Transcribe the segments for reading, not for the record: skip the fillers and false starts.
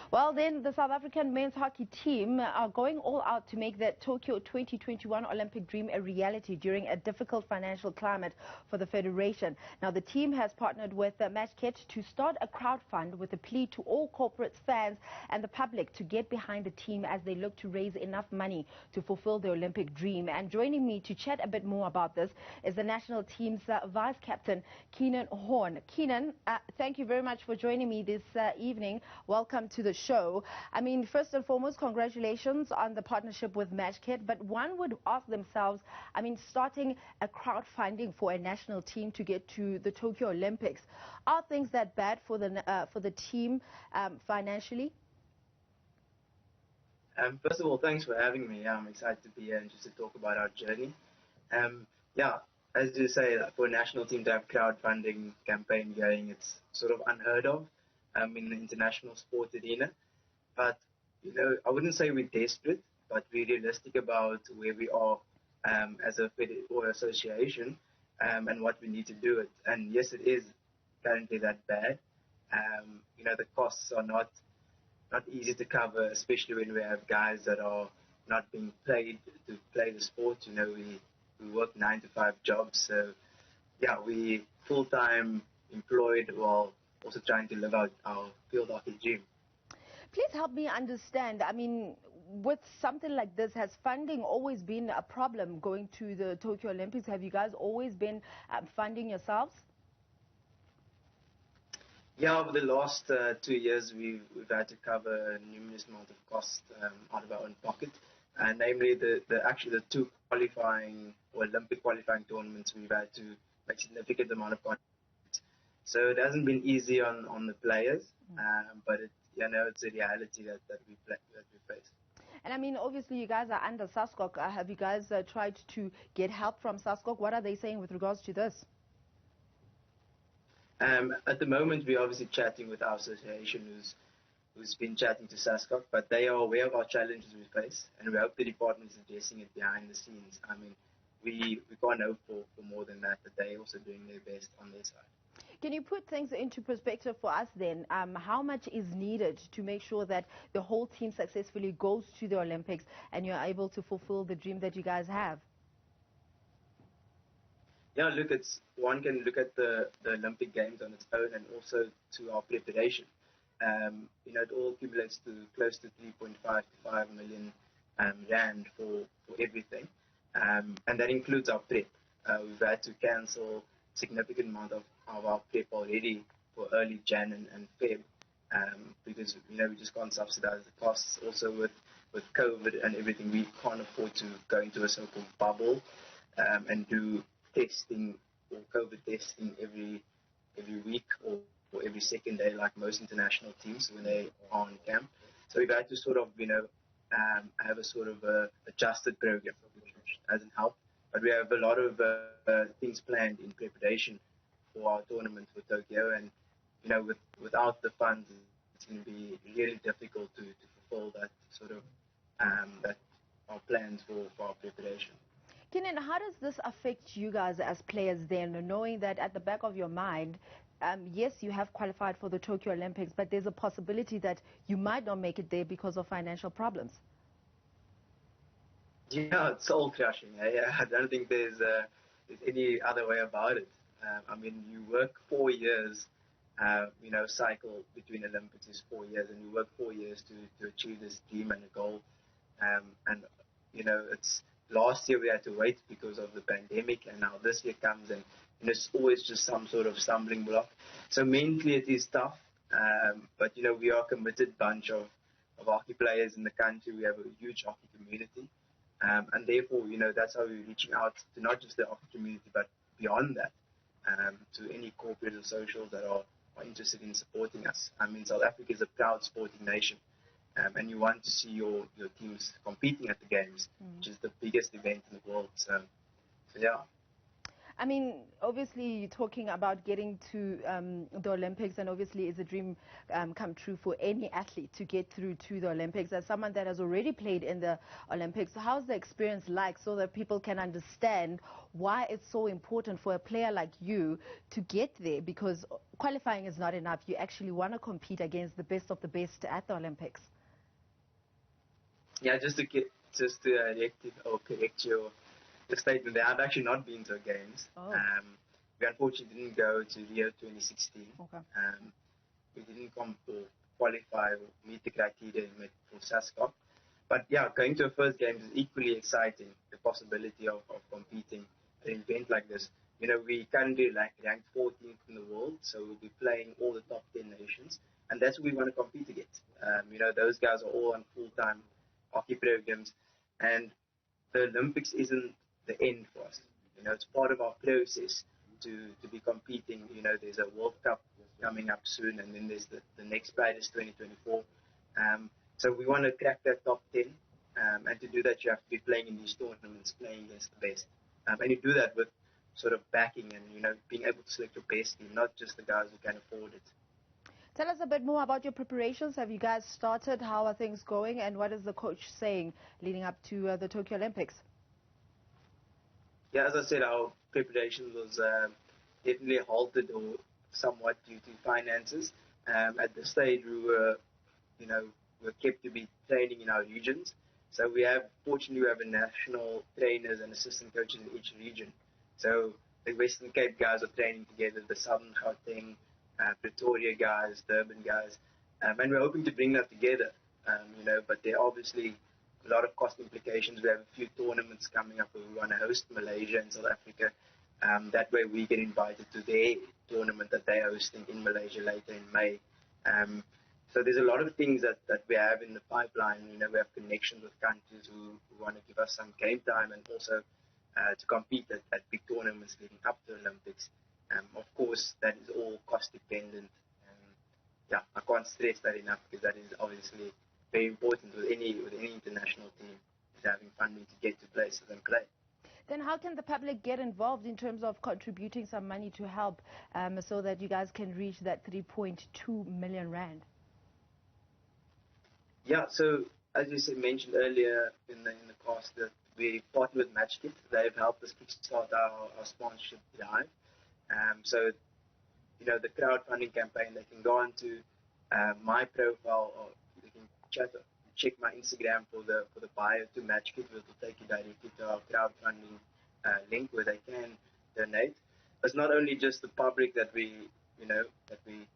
Well, then the South African men's hockey team are going all out to make the Tokyo 2021 Olympic dream a reality during a difficult financial climate for the federation. Now, the team has partnered with Matchkit to start a crowdfund with a plea to all corporates, fans and the public to get behind the team as they look to raise enough money to fulfill the Olympic dream. And joining me to chat a bit more about this is the national team's vice captain, Keenan Horn. Keenan, thank you very much for joining me this evening. Welcome to the show. I mean, first and foremost, congratulations on the partnership with Matchkit, but one would ask themselves, I mean, starting a crowdfunding for a national team to get to the Tokyo Olympics, are things that bad for the team financially? First of all, thanks for having me. I'm excited to be here and just to talk about our journey. Yeah, as you say, for a national team to have crowdfunding campaign going, it's sort of unheard of in the international sport arena. But, you know, I wouldn't say we're desperate, but we're realistic about where we are as a fed or association and what we need to do it. And yes, it is currently that bad. You know, the costs are not easy to cover, especially when we have guys that are not being paid to play the sport. You know, we work 9-to-5 jobs, so yeah, we full-time employed while also trying to live out our field hockey dream. Please help me understand. I mean, with something like this, has funding always been a problem going to the Tokyo Olympics? Have you guys always been funding yourselves? Yeah, over the last 2 years, we've had to cover a numerous amount of costs out of our own pocket, and namely the two qualifying or Olympic qualifying tournaments. We've had to make significant amount of contributions. So it hasn't been easy on the players, but it's a reality that we face. And I mean, obviously, you guys are under SASCOC. Have you guys tried to get help from SASCOC? What are they saying with regards to this? At the moment, we're obviously chatting with our association, who's been chatting to SASCOC, but they are aware of our challenges we face, and we hope the department is addressing it behind the scenes. I mean, we can't hope for more than that, but they're also doing their best on their side. Can you put things into perspective for us then? How much is needed to make sure that the whole team successfully goes to the Olympics and you're able to fulfill the dream that you guys have? Yeah, look, one can look at the Olympic Games on its own and also to our preparation. You know, it all accumulates to close to 3.5 to 5 million rand for everything, and that includes our prep. We've had to cancel significant amount of our prep already for early Jan and Feb, because, you know, we just can't subsidize the costs. Also with COVID and everything, we can't afford to go into a so-called bubble and do testing or COVID testing every week or every second day like most international teams when they are on camp. So we've had to sort of, you know, have a sort of adjusted program, which hasn't helped. But we have a lot of things planned in preparation for our tournament for Tokyo, and, you know, without the funds, it's going to be really difficult to fulfill that sort of that our plans for our preparation. Keenan, how does this affect you guys as players then, knowing that at the back of your mind, yes, you have qualified for the Tokyo Olympics, but there's a possibility that you might not make it there because of financial problems? Yeah, it's soul crushing. I don't think there's any other way about it. I mean, you work 4 years, you know, cycle between Olympics is 4 years, and you work 4 years to achieve this dream and a goal. And, you know, last year we had to wait because of the pandemic, and now this year comes, and it's always just some sort of stumbling block. So mentally it is tough, but, you know, we are a committed bunch of hockey players in the country. We have a huge hockey community. And therefore, you know, that's how we're reaching out to not just the hockey community, but beyond that, to any corporate or socials that are interested in supporting us. I mean, South Africa is a proud sporting nation, and you want to see your teams competing at the Games, which is the biggest event in the world. So yeah. I mean, obviously, you're talking about getting to the Olympics, and obviously, it's a dream come true for any athlete to get through to the Olympics. As someone that has already played in the Olympics, how's the experience like, so that people can understand why it's so important for a player like you to get there? Because qualifying is not enough. You actually want to compete against the best of the best at the Olympics. Yeah, just to correct your statement there. I've actually not been to the games. Oh. We unfortunately didn't go to Rio 2016. Okay. We didn't qualify or meet the criteria for SASCOP. But yeah, going to a first game is equally exciting. The possibility of competing at an event like this. You know, we currently ranked 14th in the world, so we'll be playing all the top 10 nations, and that's what we want to compete against. You know, those guys are all on full-time hockey programs, and the Olympics isn't the end for us. You know, it's part of our process to be competing. You know, there's a World Cup coming up soon, and then there's the next fight is 2024. So we want to crack that top 10, and to do that, you have to be playing in these tournaments, playing against the best. And you do that with sort of backing and, you know, being able to select your best team, not just the guys who can afford it. Tell us a bit more about your preparations. Have you guys started? How are things going? And what is the coach saying leading up to the Tokyo Olympics? Yeah, as I said, our preparation was definitely halted or somewhat due to finances. At the stage, we're kept to be training in our regions. So fortunately, we have national trainers and assistant coaches in each region. So the Western Cape guys are training together, the Southern Gauteng, Pretoria guys, Durban guys, and we're hoping to bring that together, you know, but there are obviously a lot of cost implications. We have a few tournaments coming up where we want to host Malaysia and South Africa. That way we get invited to their tournament that they're hosting in Malaysia later in May. So there's a lot of things that we have in the pipeline. You know, we have connections with countries who want to give us some game time, and also to compete at big tournaments leading up to the Olympics. Of course, that is all cost dependent. Yeah, I can't stress that enough, because that is obviously very important with any international team, is having funding to get to places and play. Then how can the public get involved in terms of contributing some money to help so that you guys can reach that 3.2 million rand? Yeah, so as you mentioned earlier in the cast, that we partnered with Matchkit. They've helped us kickstart our sponsorship drive. So, you know, the crowdfunding campaign, they can go onto my profile, or they can check my Instagram for the bio to Matchkit, which will take you directly to our crowdfunding link where they can donate. It's not only just the public that we're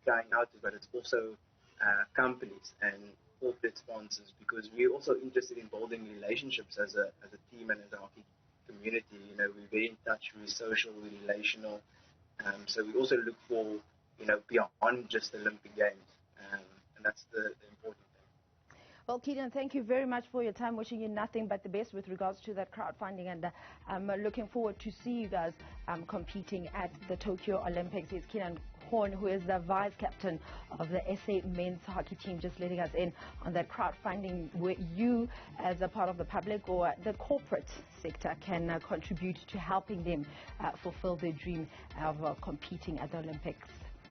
trying out to, but it's also companies and corporate sponsors, because we're also interested in building relationships as a team and as a hockey community. You know, we're very in touch, we're social, we're relational. So we also look for, you know, beyond just the Olympic Games, and that's the important thing. Well, Keaton, thank you very much for your time. Wishing you nothing but the best with regards to that crowdfunding, and I'm looking forward to see you guys competing at the Tokyo Olympics. It's Keaton Horn, who is the vice captain of the SA men's hockey team, just letting us in on that crowdfunding, where you, as a part of the public or the corporate sector, can contribute to helping them fulfill their dream of competing at the Olympics.